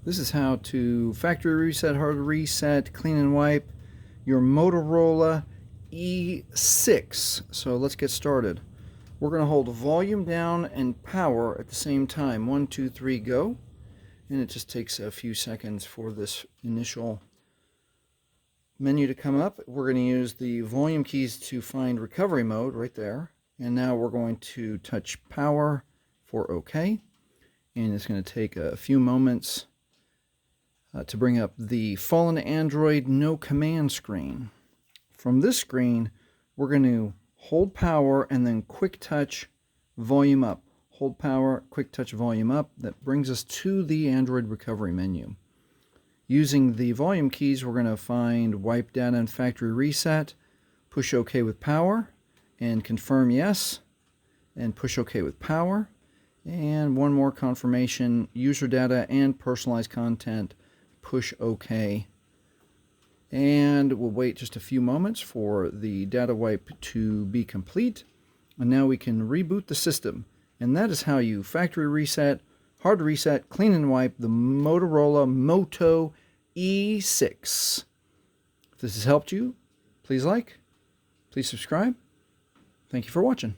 This is how to factory reset, hard reset, clean and wipe your Motorola E6. So let's get started. We're going to hold volume down and power at the same time. 1, 2, 3, go. And it just takes a few seconds for this initial menu to come up. We're going to use the volume keys to find recovery mode right there. And now we're going to touch power for OK. And it's going to take a few moments to bring up the Fallen Android No Command screen. From this screen, we're going to hold power and then quick touch volume up. Hold power, quick touch volume up. That brings us to the Android recovery menu. Using the volume keys, we're going to find wipe data and factory reset, push OK with power, and confirm yes, and push OK with power. And one more confirmation, user data and personalized content, push OK. And we'll wait just a few moments for the data wipe to be complete. And now we can reboot the system. And that is how you factory reset, hard reset, clean and wipe the Motorola Moto E6. If this has helped you, please like, please subscribe. Thank you for watching.